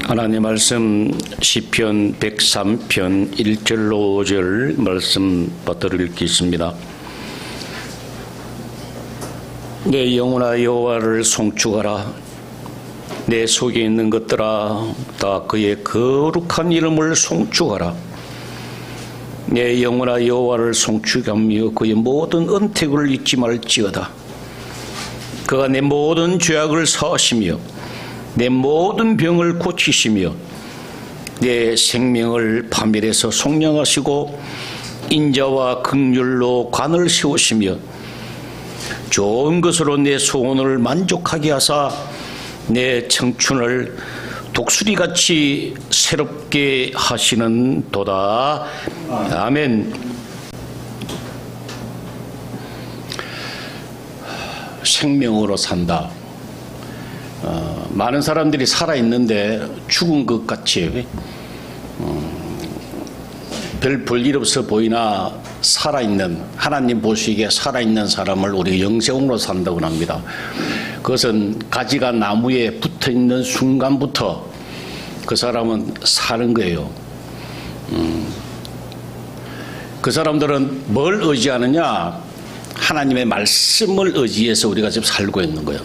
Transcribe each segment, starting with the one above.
하나님 말씀 시편 103편 1절로 5절 말씀 받들어 읽겠습니다. 내 영혼아 여호와를 송축하라. 내 속에 있는 것들아 다 그의 거룩한 이름을 송축하라. 내 영혼아 여호와를 송축하며 그의 모든 은택을 잊지 말지어다. 그가 내 모든 죄악을 사하시며 내 모든 병을 고치시며 내 생명을 파멸에서 속량하시고 인자와 긍휼로 관을 세우시며 좋은 것으로 내 소원을 만족하게 하사 내 청춘을 독수리같이 새롭게 하시는 도다. 아멘. 생명으로 산다. 많은 사람들이 살아있는데 죽은 것 같이 별 볼일 없어 보이나 살아있는, 하나님 보시기에 살아있는 사람을 우리 영생으로 산다고 합니다. 그것은 가지가 나무에 붙어있는 순간부터 그 사람은 사는 거예요. 그 사람들은 뭘 의지하느냐? 하나님의 말씀을 의지해서 우리가 지금 살고 있는 거예요.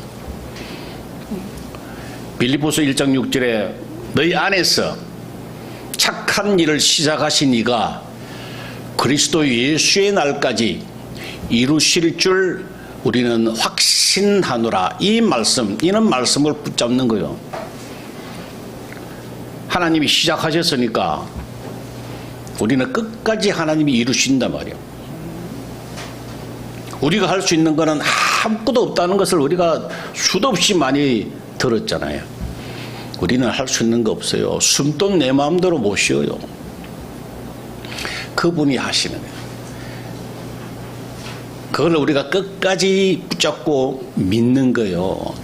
빌립보서 1장 6절에 너희 안에서 착한 일을 시작하신 이가 그리스도 예수의 날까지 이루실 줄 우리는 확신하노라. 이 말씀, 이런 말씀을 붙잡는 거예요. 하나님이 시작하셨으니까 우리는 끝까지 하나님이 이루신단 말이에요. 우리가 할 수 있는 것은 아무것도 없다는 것을 우리가 수도 없이 많이 들었잖아요. 우리는 할 수 있는 거 없어요. 숨도 내 마음대로 못 쉬어요. 그분이 하시는 거예요. 그걸 우리가 끝까지 붙잡고 믿는 거예요.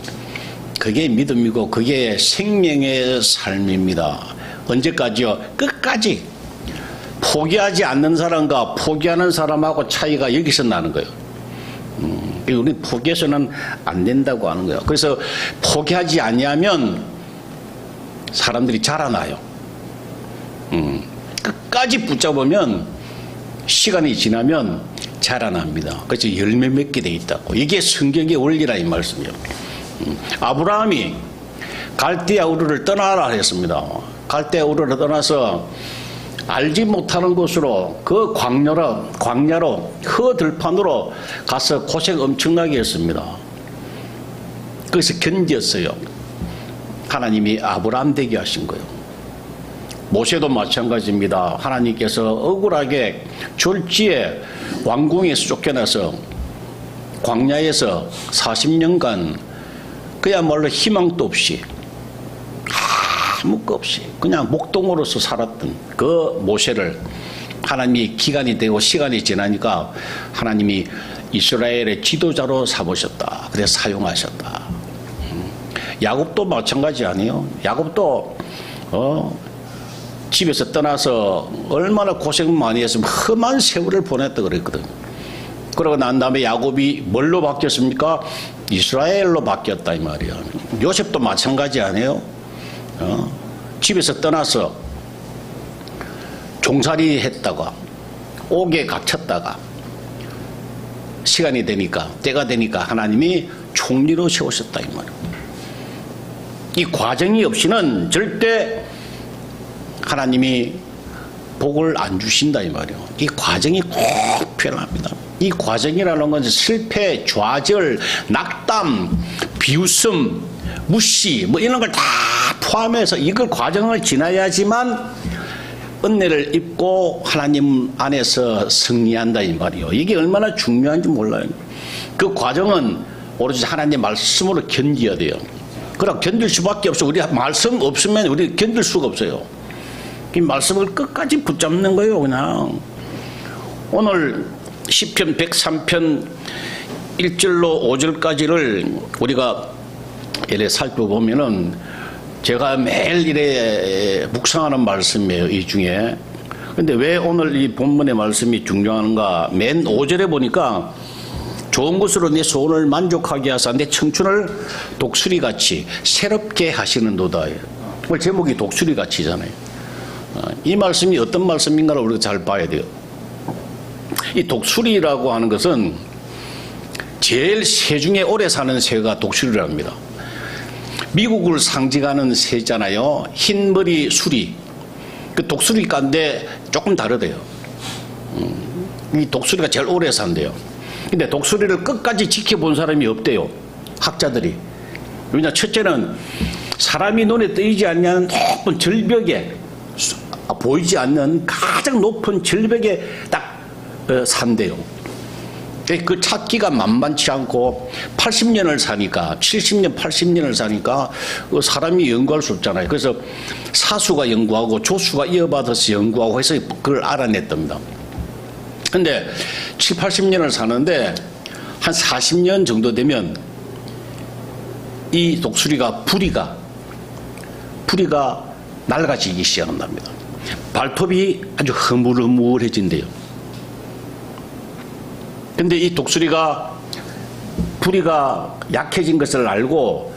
그게 믿음이고 그게 생명의 삶입니다. 언제까지요? 끝까지. 포기하지 않는 사람과 포기하는 사람하고 차이가 여기서 나는 거예요. 우리는 포기해서는 안 된다고 하는 거예요. 그래서 포기하지 아니하면 사람들이 자라나요. 끝까지 붙잡으면 시간이 지나면 자라납니다. 그래서 열매 맺게 돼 있다고. 이게 성경의 원리라 이 말씀이에요. 아브라함이 갈대아 우르를 떠나라 했습니다. 갈대아 우르를 떠나서 알지 못하는 곳으로 그 광야로 허들판으로 가서 고생 엄청나게 했습니다. 거기서 견뎠어요. 하나님이 아브라함 되게 하신 거예요. 모세도 마찬가지입니다. 하나님께서 억울하게 졸지에 왕궁에서 쫓겨나서 광야에서 40년간 그야말로 희망도 없이 아무것도 없이 그냥 목동으로서 살았던 그 모세를 하나님이 기간이 되고 시간이 지나니까 하나님이 이스라엘의 지도자로 삼으셨다. 그래서 사용하셨다. 야곱도 마찬가지 아니에요. 야곱도 집에서 떠나서 얼마나 고생 많이 했으면 험한 세월을 보냈다 그랬거든. 그러고 난 다음에 야곱이 뭘로 바뀌었습니까? 이스라엘로 바뀌었다 이 말이야. 요셉도 마찬가지 아니에요. 집에서 떠나서 종살이 했다가 옥에 갇혔다가 시간이 되니까 때가 되니까 하나님이 총리로 세우셨다 이 말이에요. 이 과정이 없이는 절대 하나님이 복을 안 주신다 이 말이에요. 이 과정이 꼭 필요합니다. 이 과정이라는 건 실패, 좌절, 낙담, 비웃음, 무시 뭐 이런 걸 다 포함해서 이걸 과정을 지나야지만 은혜를 입고 하나님 안에서 승리한다 이 말이에요. 이게 얼마나 중요한지 몰라요. 그 과정은 오로지 하나님 말씀으로 견뎌야 돼요. 그럼 견딜 수밖에 없어. 우리 말씀 없으면 우리 견딜 수가 없어요. 이 말씀을 끝까지 붙잡는 거예요. 그냥 오늘 시편 103편 1절로 5절까지를 우리가 이래 살펴보면은 제가 매일 이래 묵상하는 말씀이에요. 이 중에. 근데 왜 오늘 이 본문의 말씀이 중요한가? 맨 5절에 보니까 좋은 것으로 내 소원을 만족하게 하사 내 청춘을 독수리같이 새롭게 하시는도다. 제목이 독수리 같이잖아요. 이 말씀이 어떤 말씀인가를 우리가 잘 봐야 돼요. 이 독수리라고 하는 것은 제일 새 중에 오래 사는 새가 독수리랍니다. 미국을 상징하는 새잖아요. 흰머리 수리. 그 독수리가인데 조금 다르대요. 이 독수리가 제일 오래 산대요. 근데 독수리를 끝까지 지켜본 사람이 없대요. 학자들이. 왜냐, 첫째는 사람이 눈에 띄지 않는 높은 절벽에, 보이지 않는 가장 높은 절벽에 딱 산대요. 그 찾기가 만만치 않고 80년을 사니까, 70년, 80년을 사니까 사람이 연구할 수 없잖아요. 그래서 사수가 연구하고 조수가 이어받아서 연구하고 해서 그걸 알아냈답니다. 근데 7, 80년을 사는데 한 40년 정도 되면 이 독수리가 부리가 낡아지기 시작한답니다. 발톱이 아주 흐물흐물해진대요. 근데 이 독수리가 부리가 약해진 것을 알고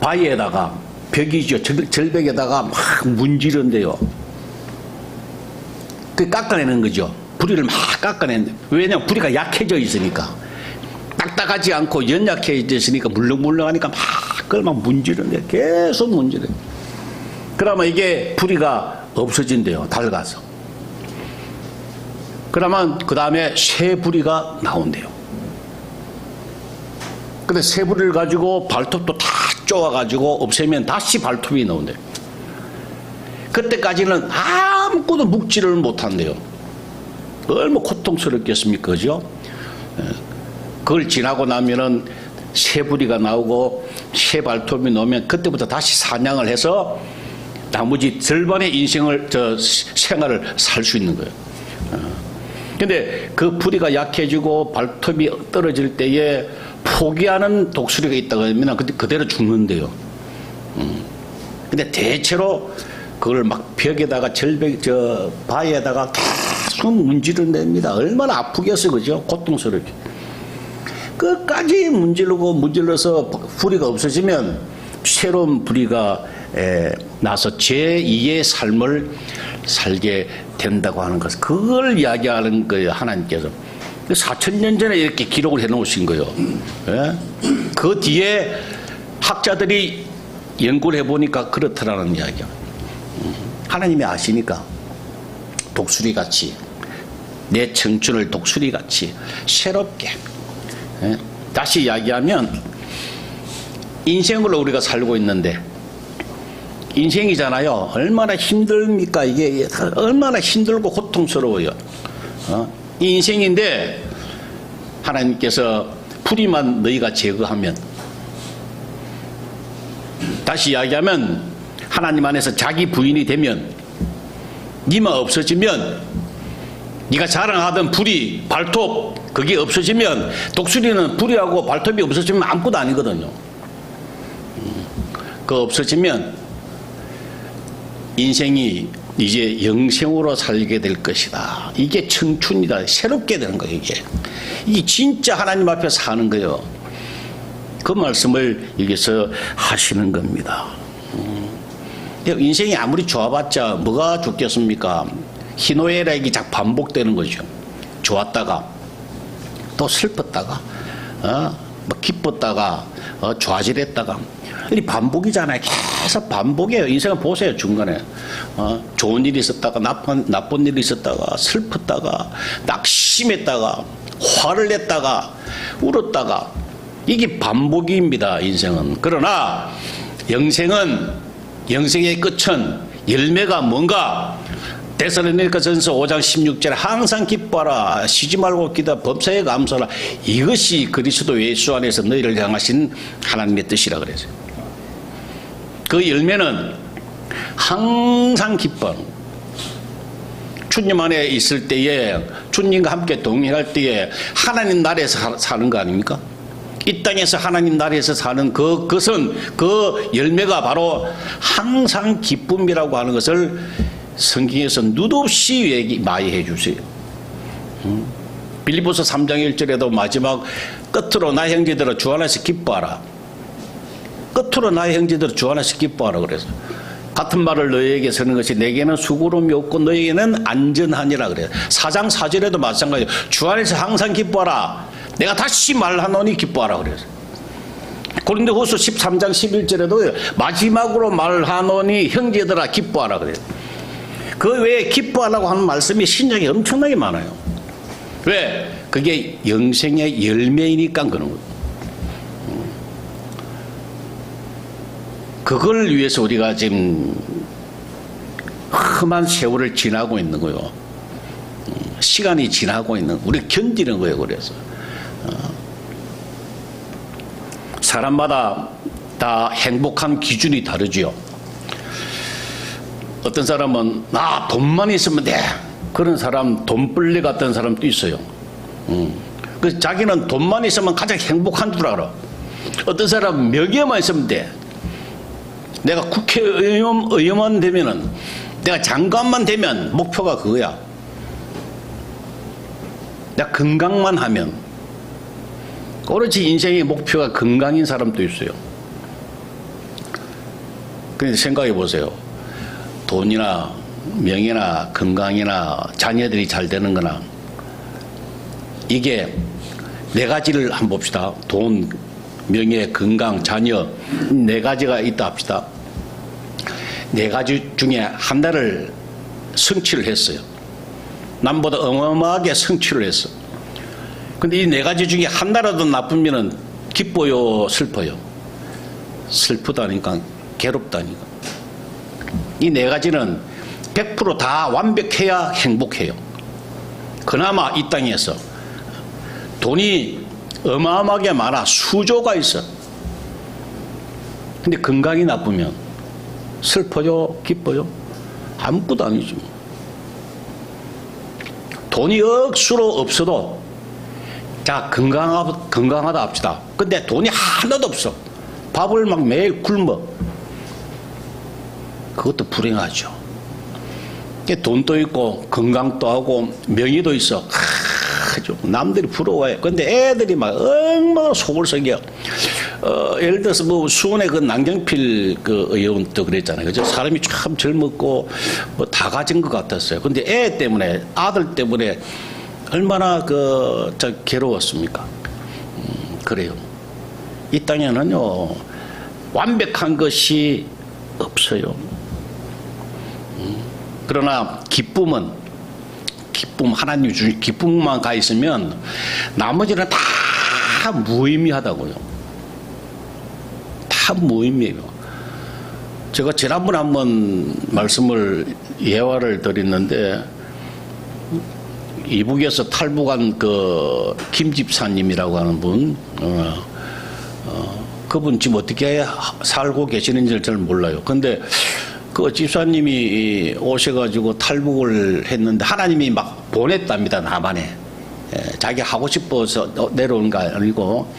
바위에다가, 벽이죠, 절벽에다가 막 문지른대요. 그 깎아내는 거죠. 부리를 막 깎아내는데, 왜냐면 부리가 약해져 있으니까, 딱딱하지 않고 연약해져 있으니까 물렁물렁하니까 막 그걸 막 문지른대. 계속 문지르. 그러면 이게 부리가 없어진대요. 닳아서. 그러면 그 다음에 새 부리가 나온대요. 근데 새 부리를 가지고 발톱도 다 쪼아가지고 없애면 다시 발톱이 나온대요. 그때까지는 아무것도 묵지를 못한대요. 얼마나 고통스럽겠습니까, 그죠? 그걸 지나고 나면은 새 부리가 나오고 새 발톱이 나오면 그때부터 다시 사냥을 해서 나머지 절반의 인생을, 생활을 살 수 있는 거예요. 근데 그 부리가 약해지고 발톱이 떨어질 때에 포기하는 독수리가 있다고 하면 그대로 죽는데요. 근데 대체로 그걸 막 벽에다가 바위에다가 계속 문지른답니다. 얼마나 아프겠어요, 그죠? 고통스럽게. 끝까지 문질러서 부리가 없어지면 새로운 부리가 나서 제2의 삶을 살게 된다고 하는 것. 그걸 이야기하는 거예요, 하나님께서. 4,000년 전에 이렇게 기록을 해 놓으신 거예요. 예? 그 뒤에 학자들이 연구를 해보니까 그렇더라는 이야기야. 하나님이 아시니까 독수리같이, 내 청춘을 독수리같이 새롭게. 예? 다시 이야기하면 인생으로 우리가 살고 있는데, 인생이잖아요. 얼마나 힘듭니까? 이게 얼마나 힘들고 고통스러워요. 이 인생인데 하나님께서 부리만 너희가 제거하면, 다시 이야기하면 하나님 안에서 자기 부인이 되면, 니만 없어지면, 네가 자랑하던 부리, 발톱 그게 없어지면, 독수리는 부리하고 발톱이 없어지면 아무것도 아니거든요. 그 없어지면 인생이 이제 영생으로 살게 될 것이다. 이게 청춘이다. 새롭게 되는 거예요, 이게. 이게 진짜 하나님 앞에 사는 거예요. 그 말씀을 여기서 하시는 겁니다. 인생이 아무리 좋아봤자 뭐가 좋겠습니까? 희노애락이 자꾸 반복되는 거죠. 좋았다가 또 슬펐다가 뭐 기뻤다가 좌절했다가, 이 반복이잖아요. 계속 반복이에요. 인생을 보세요. 중간에 좋은 일이 있었다가 나쁜 일이 있었다가 슬펐다가 낙심했다가 화를 냈다가 울었다가, 이게 반복입니다. 인생은. 그러나 영생의 끝은, 열매가 뭔가? 데살로니가전서 5장 16절에 항상 기뻐하라, 쉬지 말고 기도하라, 범사에 감사하라, 이것이 그리스도 예수 안에서 너희를 향하신 하나님의 뜻이라 그랬어요. 그 열매는 항상 기뻐하는, 주님 안에 있을 때에, 주님과 함께 동행할 때에 하나님 나라에서 사는 거 아닙니까? 이 땅에서 하나님 나라에서 사는 그것은, 그 열매가 바로 항상 기쁨이라고 하는 것을 성경에서 뉘없이 많이 해주세요. 빌립보서 3장 1절에도 마지막 끝으로 나의 형제들아 주 안에서 기뻐하라. 끝으로 나의 형제들아 주 안에서 기뻐하라 그래서 같은 말을 너희에게 쓰는 것이 내게는 수고로움이 없고 너희에게는 안전하니라 그래요. 4장 4절에도 마찬가지예요. 주 안에서 항상 기뻐하라. 내가 다시 말하노니 기뻐하라 그래요. 고린도후서 13장 11절에도 마지막으로 말하노니 형제들아 기뻐하라 그래요. 그 외에 기뻐하라고 하는 말씀이 신약에 엄청나게 많아요. 왜? 그게 영생의 열매이니까 그런 거예요. 그걸 위해서 우리가 지금 험한 세월을 지나고 있는 거예요. 시간이 지나고 있는, 우리 견디는 거예요. 그래서 사람마다 다 행복한 기준이 다르지요. 어떤 사람은 나 돈만 있으면 돼. 그런 사람, 돈벌레 같은 사람도 있어요. 그래서 자기는 돈만 있으면 가장 행복한 줄 알아. 어떤 사람은 명예만 있으면 돼. 내가 국회의원만 되면은, 내가 장관만 되면 목표가 그거야. 내가 건강만 하면. 오로지 인생의 목표가 건강인 사람도 있어요. 그런데 생각해 보세요. 돈이나 명예나 건강이나 자녀들이 잘 되는 거나, 이게 네 가지를 한번 봅시다. 돈, 명예, 건강, 자녀, 네 가지가 있다 합시다. 네 가지 중에 하나를 성취를 했어요. 남보다 어마어마하게 성취를 했어. 근데 이 네 가지 중에 하나라도 나쁘면은 기뻐요, 슬퍼요? 슬프다니까, 괴롭다니까. 이 네 가지는 100% 다 완벽해야 행복해요. 그나마 이 땅에서 돈이 어마어마하게 많아, 수조가 있어. 근데 건강이 나쁘면 슬퍼요, 기뻐요? 아무것도 아니지. 돈이 억수로 없어도, 자, 건강하다 합시다. 근데 돈이 하나도 없어. 밥을 막 매일 굶어. 그것도 불행하죠. 돈도 있고 건강도 하고 명예도 있어. 남들이 부러워해. 근데 애들이 막 얼마나 속을 썩여. 예를 들어서 뭐 수원의 그 남경필 그 의원도 그랬잖아요. 그죠? 사람이 참 젊었고 뭐 다 가진 것 같았어요. 근데 애 때문에, 아들 때문에 얼마나 괴로웠습니까? 그래요. 이 땅에는요, 완벽한 것이 없어요. 그러나 기쁨, 하나님 주신 기쁨만 가 있으면 나머지는 다 무의미하다고요. 다 무의미해요. 제가 지난번에 한번 예화를 드렸는데, 이북에서 탈북한 그 김 집사님이라고 하는 분, 그분 지금 어떻게 살고 계시는지를 잘 몰라요. 근데 그 집사님이 오셔가지고 탈북을 했는데 하나님이 막 보냈답니다, 남한에. 자기 하고 싶어서 내려온 거 아니고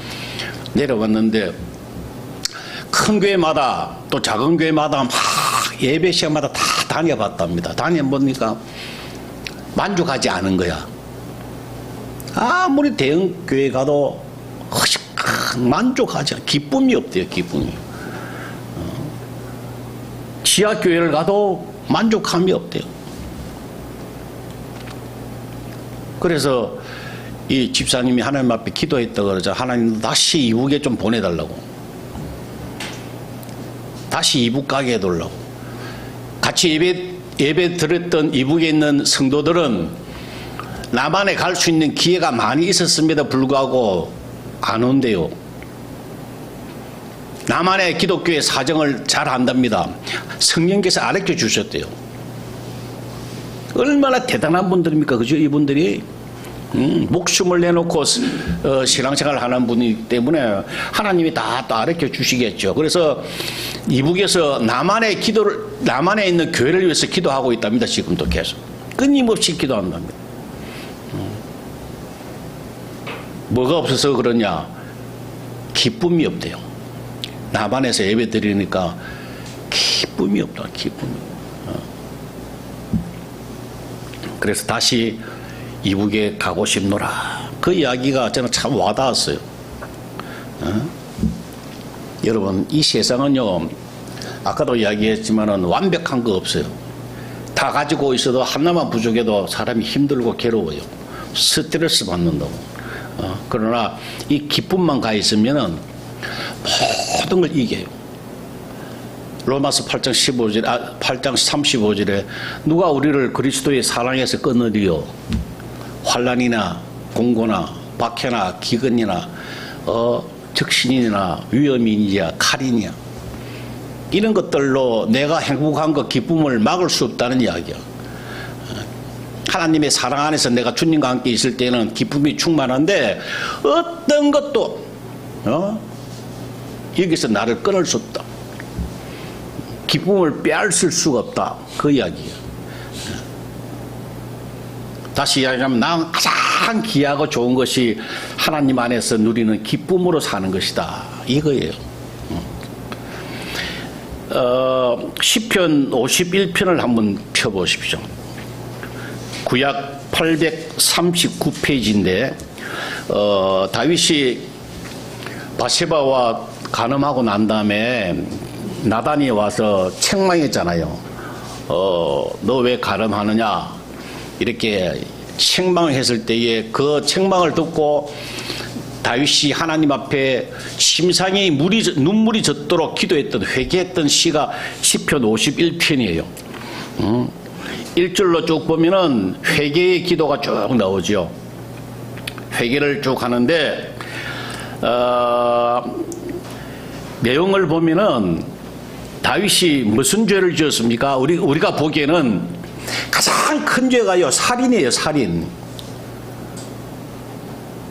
내려왔는데, 큰 교회마다 또 작은 교회마다 막 예배 시간마다 다 다녀봤답니다. 다녀보니까 만족하지 않은 거야. 아무리 대형 교회 가도 만족하지 않아. 기쁨이 없대요, 기쁨이. 지하 교회를 가도 만족함이 없대요. 그래서 이 집사님이 하나님 앞에 기도했다고 그러자 하나님 다시 이북에 좀 보내달라고. 다시 이북 가게 해달라고. 같이 예배 드렸던 이북에 있는 성도들은 남한에 갈 수 있는 기회가 많이 있었음에도 불구하고 안 온대요. 남한의 기독교의 사정을 잘 안답니다. 성령께서 가르쳐 주셨대요. 얼마나 대단한 분들입니까? 그죠? 이분들이 목숨을 내놓고 신앙생활을 하는 분이기 때문에 하나님이 다 가르쳐 주시겠죠. 그래서 이북에서 남한에 있는 교회를 위해서 기도하고 있답니다. 지금도 계속 끊임없이 기도한답니다. 뭐가 없어서 그러냐? 기쁨이 없대요. 남한에서 예배 드리니까 기쁨이 없다. 기쁨이. 그래서 다시 이북에 가고 싶노라. 그 이야기가 저는 참 와닿았어요. 여러분, 이 세상은요, 아까도 이야기했지만은 완벽한 거 없어요. 다 가지고 있어도 하나만 부족해도 사람이 힘들고 괴로워요. 스트레스 받는다고. 그러나 이 기쁨만 가 있으면은 모든 걸 이겨요. 로마서 8장 15절, 8장 35절에 누가 우리를 그리스도의 사랑에서 끊으리요? 환난이나 공고나 박해나 기근이나 적신이나 위험이냐 칼이냐 이런 것들로 내가 행복한 것 기쁨을 막을 수 없다는 이야기야. 하나님의 사랑 안에서 내가 주님과 함께 있을 때는 기쁨이 충만한데 어떤 것도 여기서 나를 끊을 수 없다. 기쁨을 빼앗을 수가 없다. 그 이야기예요. 다시 이야기하면 난 가장 귀하고 좋은 것이 하나님 안에서 누리는 기쁨으로 사는 것이다. 이거예요. 시편 51편을 한번 펴보십시오. 구약 839페이지인데 다윗이 바세바와 간음하고 난 다음에 나단이 와서 책망했잖아요. 너 왜 간음하느냐 이렇게 책망을 했을 때에 그 책망을 듣고 다윗이 하나님 앞에 심상이 눈물이 젖도록 기도했던 회개했던 시가 시편 51편이에요. 1절로 쭉 보면은 회개의 기도가 쭉 나오죠. 회개를 쭉 하는데 내용을 보면은 다윗이 무슨 죄를 지었습니까? 우리가 보기에는 가장 큰 죄가요 살인이에요. 살인.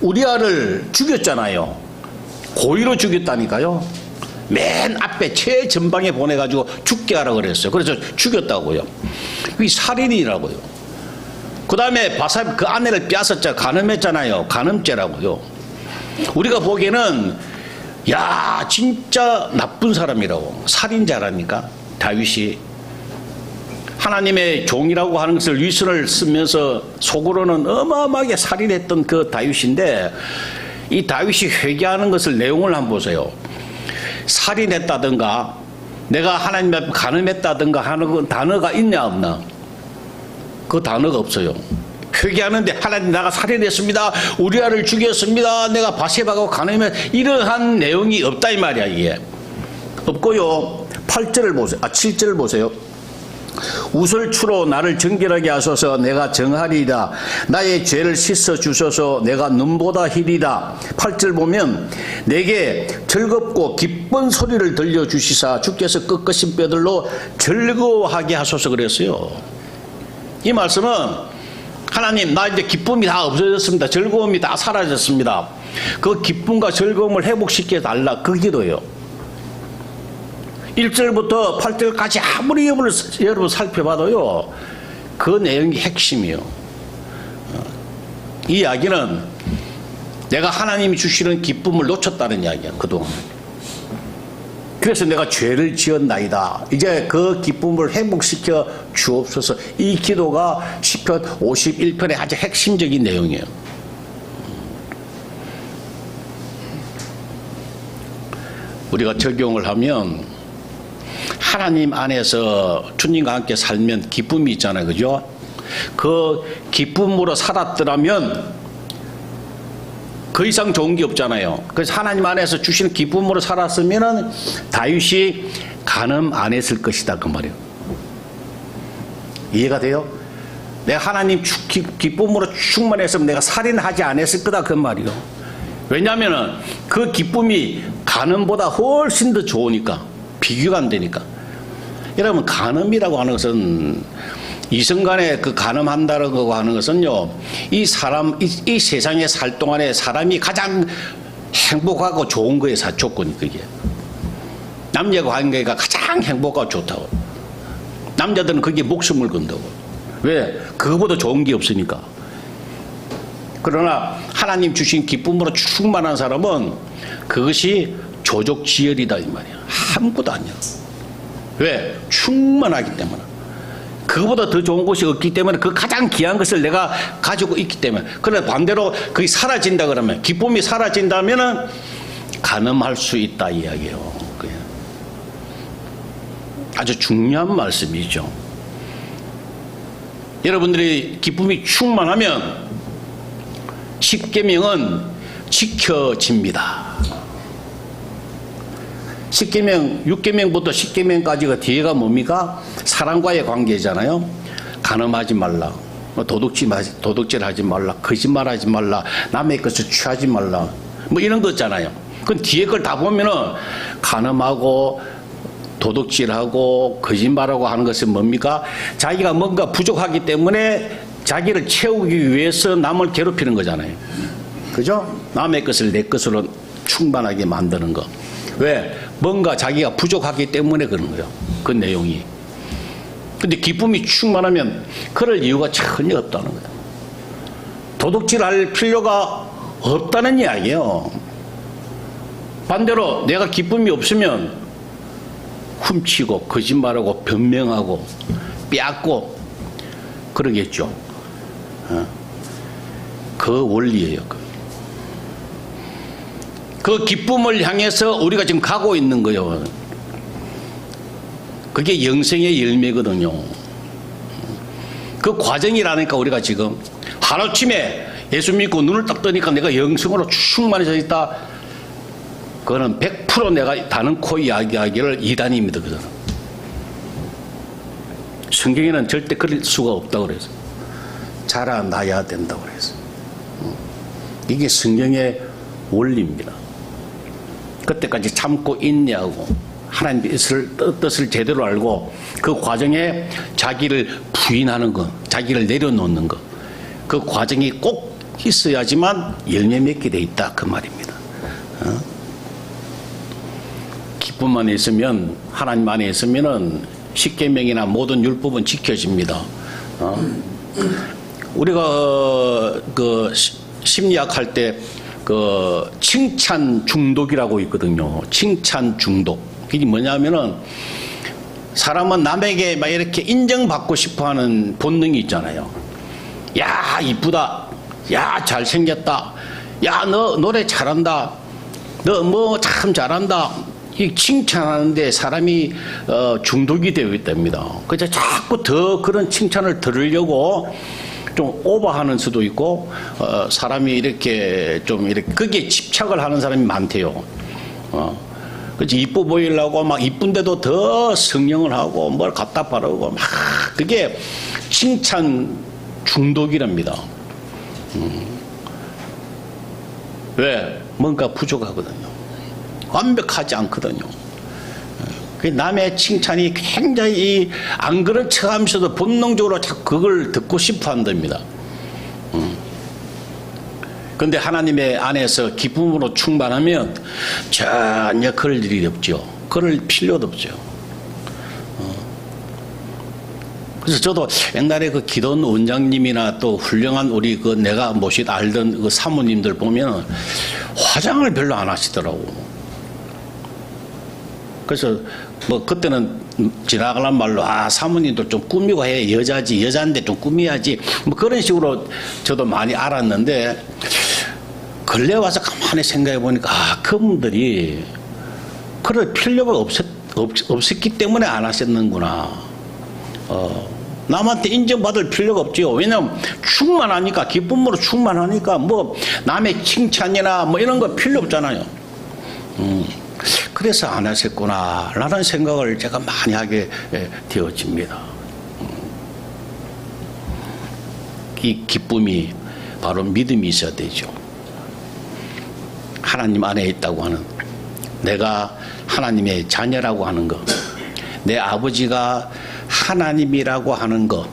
우리아를 죽였잖아요. 고의로 죽였다니까요. 맨 앞에 최전방에 보내가지고 죽게 하라고 그랬어요. 그래서 죽였다고요. 이 살인이라고요. 그 다음에 바사 그 아내를 빼앗았자 간음했잖아요. 간음죄라고요. 우리가 보기에는 야 진짜 나쁜 사람이라고 살인자라니까 다윗이 하나님의 종이라고 하는 것을 위선을 쓰면서 속으로는 어마어마하게 살인했던 그 다윗인데 이 다윗이 회개하는 것을 내용을 한번 보세요. 살인했다든가 내가 하나님 앞에 간음했다든가 하는 단어가 있냐 없나? 그 단어가 없어요. 회개하는데 하나님 나가 살인했습니다. 우리아를 죽였습니다. 내가 바세바하고 간음했 이러한 내용이 없다 이 말이야 이게. 없고요. 8절을 보세요. 7절을 보세요. 우설추로 나를 정결하게 하소서 내가 정하리이다. 나의 죄를 씻어 주소서 내가 눈보다 희리다. 8절 보면 내게 즐겁고 기쁜 소리를 들려주시사 주께서 꺾으신 뼈들로 즐거워하게 하소서 그랬어요. 이 말씀은 하나님 나 이제 기쁨이 다 없어졌습니다. 즐거움이 다 사라졌습니다. 그 기쁨과 즐거움을 회복시켜 달라 그 기도예요. 1절부터 8절까지 아무리 여러분 살펴봐도요 그 내용이 핵심이에요. 이 이야기는 내가 하나님이 주시는 기쁨을 놓쳤다는 이야기야 그동안. 그래서 내가 죄를 지었나이다. 이제 그 기쁨을 회복시켜 주옵소서. 이 기도가 시편 51편의 아주 핵심적인 내용이에요. 우리가 적용을 하면 하나님 안에서 주님과 함께 살면 기쁨이 있잖아요. 그죠? 그 기쁨으로 살았더라면 그 이상 좋은 게 없잖아요. 그래서 하나님 안에서 주시는 기쁨으로 살았으면 다윗이 간음 안 했을 것이다 그 말이에요. 이해가 돼요? 내가 하나님 기쁨으로 충만했으면 내가 살인하지 않았을 거다 그 말이에요. 왜냐하면 그 기쁨이 간음보다 훨씬 더 좋으니까 비교가 안 되니까. 여러분 간음이라고 하는 것은 이성간에 그 간음한다는 거 하는 것은요, 이 세상에 살 동안에 사람이 가장 행복하고 좋은 거에 조건이 그게. 남녀 관계가 가장 행복하고 좋다고. 남자들은 그게 목숨을 건다고. 왜? 그거보다 좋은 게 없으니까. 그러나 하나님 주신 기쁨으로 충만한 사람은 그것이 조족지혈이다 이 말이야. 아무것도 아니야. 왜? 충만하기 때문에. 그거보다 더 좋은 것이 없기 때문에 그 가장 귀한 것을 내가 가지고 있기 때문에. 그러나 반대로 그게 사라진다 그러면, 기쁨이 사라진다면은 간음할 수 있다 이야기예요. 아주 중요한 말씀이죠. 여러분들이 기쁨이 충만하면 십계명은 지켜집니다. 십계명, 육계명부터 십계명까지가 뒤에가 뭡니까? 사랑과의 관계잖아요. 간음하지 말라, 도둑질하지 말라, 거짓말하지 말라, 남의 것을 취하지 말라, 뭐 이런 거 있잖아요. 그 뒤에 걸 다 보면은 간음하고 도둑질하고 거짓말하고 하는 것은 뭡니까? 자기가 뭔가 부족하기 때문에 자기를 채우기 위해서 남을 괴롭히는 거잖아요. 그죠? 남의 것을 내 것으로 충만하게 만드는 거. 왜? 뭔가 자기가 부족하기 때문에 그런 거예요. 그 내용이. 근데 기쁨이 충만하면 그럴 이유가 전혀 없다는 거예요. 도둑질할 필요가 없다는 이야기예요. 반대로 내가 기쁨이 없으면 훔치고 거짓말하고 변명하고 빼앗고 그러겠죠. 그 원리예요. 그 기쁨을 향해서 우리가 지금 가고 있는 거예요. 그게 영생의 열매거든요. 그 과정이라니까. 우리가 지금 하루아침에 예수 믿고 눈을 딱 뜨니까 내가 영생으로 충만해져 있다. 그거는 100% 내가 다는코 이야기하기를 이단입니다. 그거는. 성경에는 절대 그럴 수가 없다고 그래서 자라나야 된다고 그래서. 이게 성경의 원리입니다. 그때까지 참고 인내하고 하나님의 뜻을 제대로 알고 그 과정에 자기를 부인하는 것, 자기를 내려놓는 것, 그 과정이 꼭 있어야지만 열매 맺게 돼 있다, 그 말입니다. 기쁨만 있으면, 하나님 안에 있으면은 십계명이나 모든 율법은 지켜집니다. 우리가 그 심리학 할 때 그 칭찬 중독이라고 있거든요. 칭찬 중독. 그게 뭐냐면은 사람은 남에게 막 이렇게 인정받고 싶어 하는 본능이 있잖아요. 야, 이쁘다. 야, 잘생겼다. 야, 너 노래 잘한다. 너 뭐 참 잘한다. 이 칭찬하는데 사람이 중독이 되어 있답니다. 그래서 자꾸 더 그런 칭찬을 들으려고 좀 오버하는 수도 있고, 사람이 이렇게 좀 이렇게 거기에 집착을 하는 사람이 많대요. 그치, 이뻐 보이려고 막 이쁜데도 더 성령을 하고 뭘 갖다 바르고 막, 그게 칭찬 중독이랍니다. 왜? 뭔가 부족하거든요. 완벽하지 않거든요. 남의 칭찬이 굉장히 안 그런 척 하면서도 본능적으로 자꾸 그걸 듣고 싶어 한답니다. 그런데 하나님의 안에서 기쁨으로 충만하면 전혀 그럴 일이 없죠. 그럴 필요도 없죠. 그래서 저도 옛날에 그 기돈 원장님이나 또 훌륭한 우리 그 내가 알던 그 사모님들 보면 화장을 별로 안 하시더라고. 그래서 뭐 그때는 지나가란 말로 사모님도 좀 꾸미고 해. 여자지, 여자인데 좀 꾸며야지. 뭐 그런 식으로 저도 많이 알았는데, 근래 와서 가만히 생각해 보니까 그분들이 그럴 필요가 없었기 때문에 안 하셨는구나. 남한테 인정받을 필요가 없지요. 왜냐면 충만하니까, 기쁨으로 충만하니까 뭐 남의 칭찬이나 뭐 이런 거 필요 없잖아요. 그래서 안 하셨구나 라는 생각을 제가 많이 하게 되어집니다. 이 기쁨이 바로 믿음이 있어야 되죠. 하나님 안에 있다고 하는, 내가 하나님의 자녀라고 하는 것, 내 아버지가 하나님이라고 하는 것,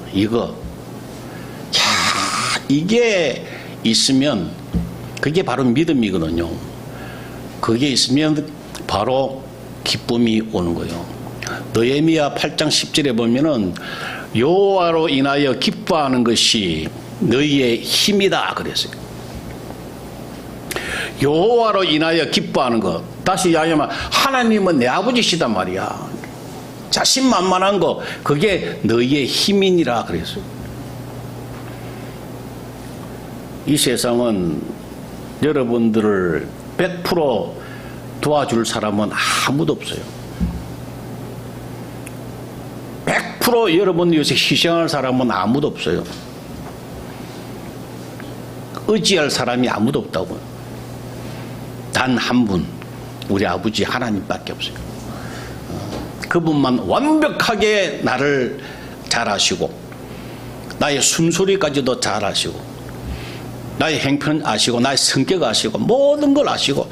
이게 있으면 그게 바로 믿음이거든요. 그게 있으면 바로 기쁨이 오는 거예요. 느헤미야 8장 10절에 보면은 여호와로 인하여 기뻐하는 것이 너희의 힘이다 그랬어요. 여호와로 인하여 기뻐하는 것. 다시 이야기하면 하나님은 내 아버지시단 말이야. 자신만만한 거, 그게 너희의 힘이니라 그랬어요. 이 세상은 여러분들을 100% 도와줄 사람은 아무도 없어요. 앞으로 여러분 요새 희생할 사람은 아무도 없어요. 의지할 사람이 아무도 없다고요. 단 한 분, 우리 아버지 하나님밖에 없어요. 그분만 완벽하게 나를 잘 아시고 나의 숨소리까지도 잘 아시고 나의 행편 아시고 나의 성격 아시고 모든 걸 아시고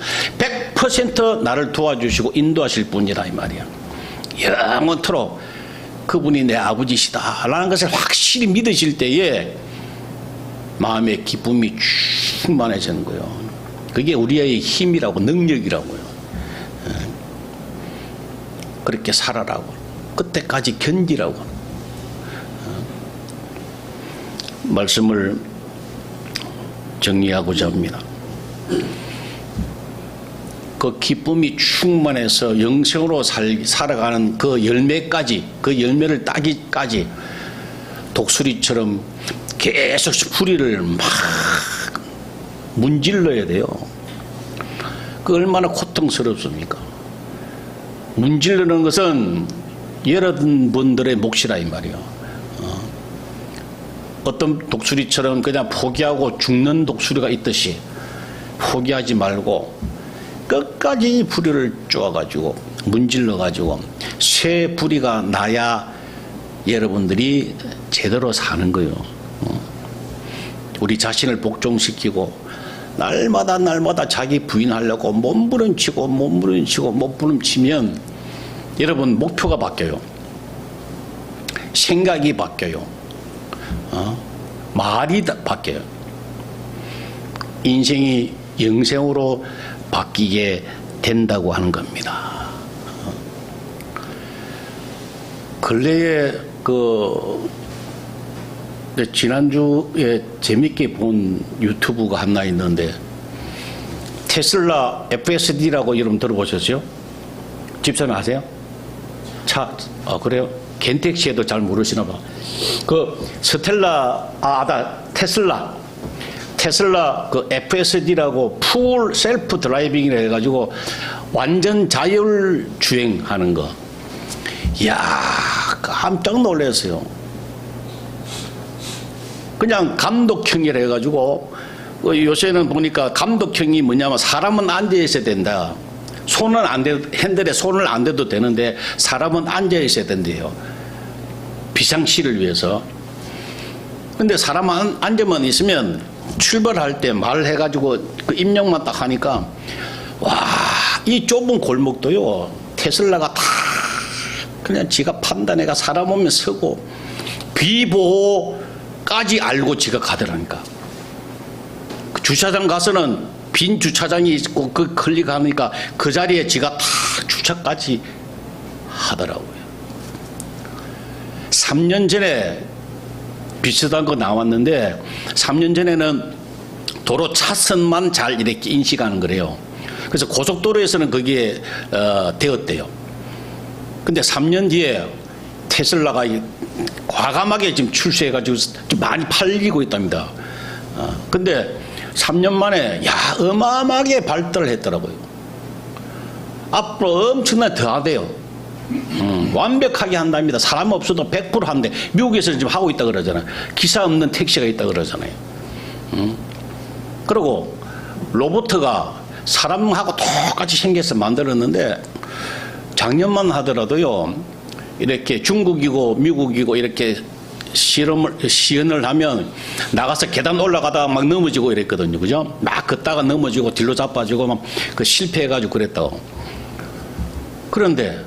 100% 나를 도와주시고 인도하실 분이라 이 말이야. 영원토록 그분이 내 아버지시다라는 것을 확실히 믿으실 때에 마음의 기쁨이 충만해지는 거예요. 그게 우리의 힘이라고 능력이라고요. 그렇게 살아라고 그때까지 견디라고 말씀을 정리하고자 합니다. 그 기쁨이 충만해서 영생으로 살아가는 그 열매까지, 그 열매를 따기까지 독수리처럼 계속 뿌리를 막 문질러야 돼요. 그 얼마나 고통스럽습니까? 문질르는 것은 여러분들의 몫이라 이 말이에요. 어떤 독수리처럼 그냥 포기하고 죽는 독수리가 있듯이 포기하지 말고 끝까지 부리를 쪼아가지고 문질러가지고 새 부리가 나야 여러분들이 제대로 사는 거예요. 우리 자신을 복종시키고 날마다 자기 부인하려고 몸부림치고 몸부림치면 여러분 목표가 바뀌어요. 생각이 바뀌어요. 말이 바뀌어요. 인생이 영생으로 바뀌게 된다고 하는 겁니다. 근래에 지난주에 재밌게 본 유튜브가 하나 있는데 테슬라 FSD라고 여러분 들어보셨어요? 집사님 아세요? 그래요? 겐택시에도 잘 모르시나 봐. 테슬라 그 FSD라고 풀 셀프 드라이빙이라 해가지고 완전 자율 주행하는 거. 이야, 깜짝 놀랐어요. 그냥 감독형이라 해가지고 요새는 보니까 감독형이 뭐냐면 사람은 앉아 있어야 된다. 손은 안 돼, 핸들에 손을 안 대도 되는데 사람은 앉아 있어야 된대요. 비상시를 위해서. 근데 사람은 앉아만 있으면 출발할 때 말해가지고 그 입력만 딱 하니까 와, 이 좁은 골목도요 테슬라가 다 그냥 지가 판단해가 사람 오면 서고 비보호까지 알고 지가 가더라니까. 그 주차장 가서는 빈 주차장이 있고 그 클릭하니까 그 자리에 지가 다 주차까지 하더라고요. 3년 전에 비슷한 거 나왔는데 3년 전에는 도로 차선만 잘 이렇게 인식하는 거래요. 그래서 고속도로에서는 그게 되었대요. 근데 3년 뒤에 테슬라가 과감하게 지금 출시해가지고 좀 많이 팔리고 있답니다. 근데 3년 만에 어마어마하게 발달을 했더라고요. 앞으로 엄청나게 더 하대요. 완벽하게 한답니다. 사람 없어도 100% 한대. 미국에서는 지금 하고 있다 그러잖아요. 기사 없는 택시가 있다 그러잖아요. 그리고 로봇가 사람하고 똑같이 생겨서 만들었는데 작년만 하더라도요, 이렇게 중국이고 미국이고 이렇게 시연을 하면 나가서 계단 올라가다가 막 넘어지고 이랬거든요. 그죠? 막 걷다가 넘어지고 뒤로 자빠지고 막 그 실패해가지고 그랬다고. 그런데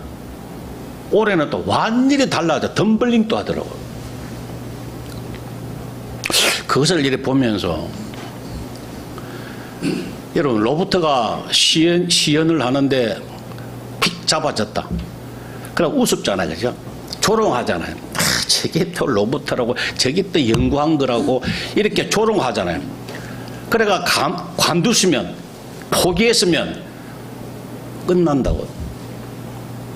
올해는 또 완전히 달라져. 덤블링도 하더라고요. 그것을 이렇게 보면서 여러분 로봇가 시연을 하는데 픽 잡아졌다. 그럼 우습잖아요. 그죠? 조롱하잖아요. 저게 또 로봇이라고 저게 또 연구한 거라고 이렇게 조롱하잖아요. 그래가 관두시면 포기했으면 끝난다고요.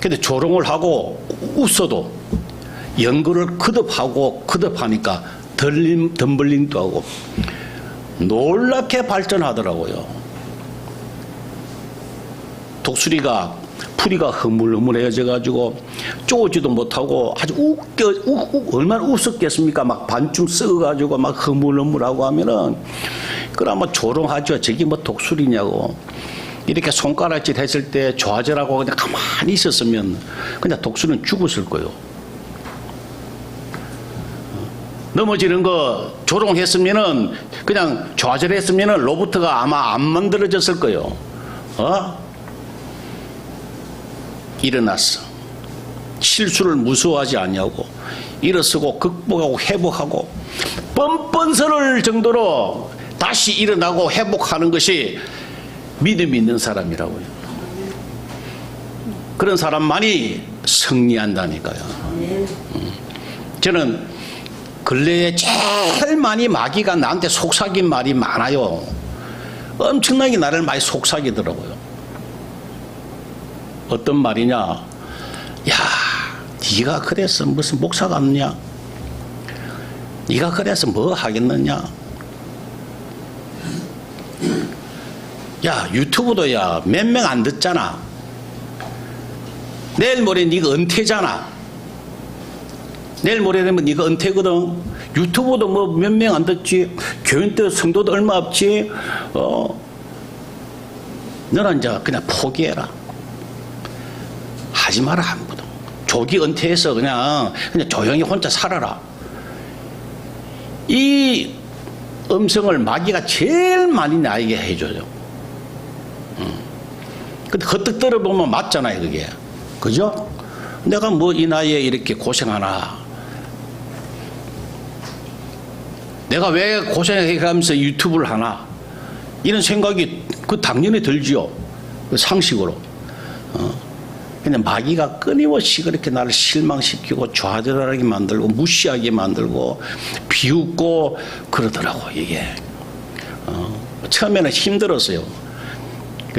근데 조롱을 하고 웃어도 연구를 거듭하니까 덤블링도 하고 놀랍게 발전하더라고요. 독수리가 풀이가 흐물흐물해져 가지고 쪼지도 못하고 아주 얼마나 웃었겠습니까? 막 반쯤 썩어가지고 막 흐물흐물하고 하면은 그러면 조롱하죠. 저기 뭐 독수리냐고. 이렇게 손가락질 했을 때 좌절하고 그냥 가만히 있었으면 그냥 독수리는 죽었을 거예요. 넘어지는 거 조롱했으면은 그냥 좌절했으면은 로봇가 아마 안 만들어졌을 거예요. 일어났어. 실수를 무서워하지 않냐고. 일어서고 극복하고 회복하고 뻔뻔스러울 정도로 다시 일어나고 회복하는 것이 믿음이 있는 사람이라고요. 그런 사람만이 승리한다니까요. 저는 근래에 제일 많이 마귀가 나한테 속삭인 말이 많아요. 엄청나게 나를 많이 속삭이더라고요. 어떤 말이냐? 야, 네가 그래서 무슨 목사가 없냐? 네가 그래서 뭐 하겠느냐? 야, 유튜브도 야 몇 명 안 듣잖아. 내일 모레 네가 은퇴잖아. 내일 모레 되면 네가 은퇴거든. 유튜브도 뭐 몇 명 안 듣지. 교인 때 성도도 얼마 없지. 너는 이제 그냥 포기해라. 하지 마라 아무도. 조기 은퇴해서 그냥 조용히 혼자 살아라. 이 음성을 마귀가 제일 많이 나에게 해줘요. 근데 헛떡 들어보면 맞잖아요, 그게. 그죠? 내가 뭐 이 나이에 이렇게 고생하나. 내가 왜 고생해가면서 유튜브를 하나. 이런 생각이 당연히 들지요. 상식으로. 근데 마귀가 끊임없이 그렇게 나를 실망시키고 좌절하게 만들고 무시하게 만들고 비웃고 그러더라고, 이게. 처음에는 힘들었어요.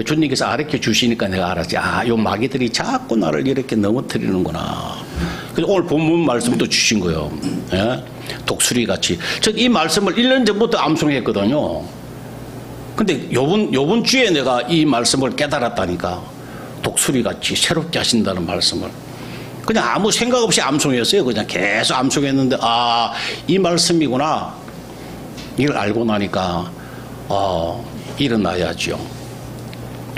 주님께서 가르쳐 주시니까 내가 알았지. 아, 요 마귀들이 자꾸 나를 이렇게 넘어뜨리는구나. 그래서 오늘 본문 말씀도 주신 거예요. 예? 독수리 같이. 전 이 말씀을 1년 전부터 암송했거든요. 근데 요번 주에 내가 이 말씀을 깨달았다니까. 독수리 같이 새롭게 하신다는 말씀을. 그냥 아무 생각 없이 암송했어요. 그냥 계속 암송했는데, 아, 이 말씀이구나. 이걸 알고 나니까, 일어나야죠.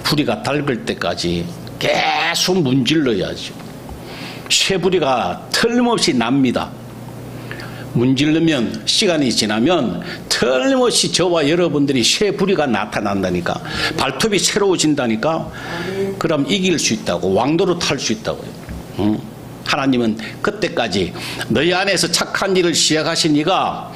부리가 닳을 때까지 계속 문질러야죠. 쇠부리가 틀림없이 납니다. 문질르면 시간이 지나면 틀림없이 저와 여러분들이 쇠부리가 나타난다니까. 발톱이 새로워진다니까. 그럼 이길 수 있다고. 왕도로 탈 수 있다고요. 하나님은 그때까지 너희 안에서 착한 일을 시작하신 이가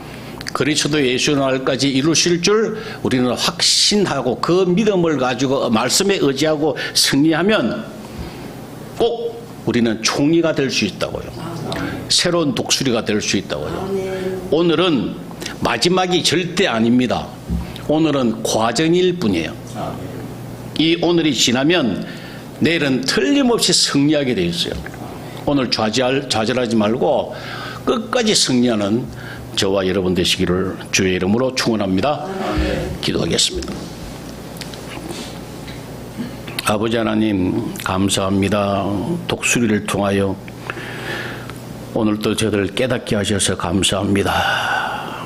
그리스도 예수 날까지 이루실 줄 우리는 확신하고 그 믿음을 가지고 말씀에 의지하고 승리하면 꼭 우리는 총리가 될 수 있다고요. 새로운 독수리가 될 수 있다고요. 오늘은 마지막이 절대 아닙니다. 오늘은 과정일 뿐이에요. 이 오늘이 지나면 내일은 틀림없이 승리하게 되어 있어요. 오늘 좌절하지 말고 끝까지 승리하는 저와 여러분 되시기를 주의 이름으로 축원합니다. 기도하겠습니다. 아버지 하나님 감사합니다. 독수리를 통하여 오늘도 저들을 깨닫게 하셔서 감사합니다.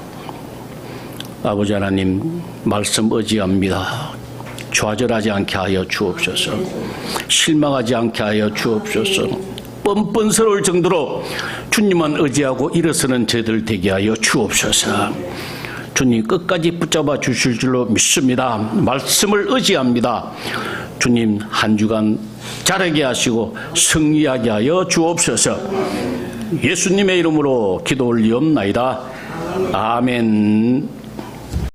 아버지 하나님 말씀 의지합니다. 좌절하지 않게 하여 주옵소서. 실망하지 않게 하여 주옵소서. 뻔뻔스러울 정도로 주님만 의지하고 일어서는 저희들 되게 하여 주옵소서. 주님 끝까지 붙잡아 주실 줄로 믿습니다. 말씀을 의지합니다. 주님 한 주간 자라게 하시고 승리하게 하여 주옵소서. 예수님의 이름으로 기도 올리옵나이다. 아멘.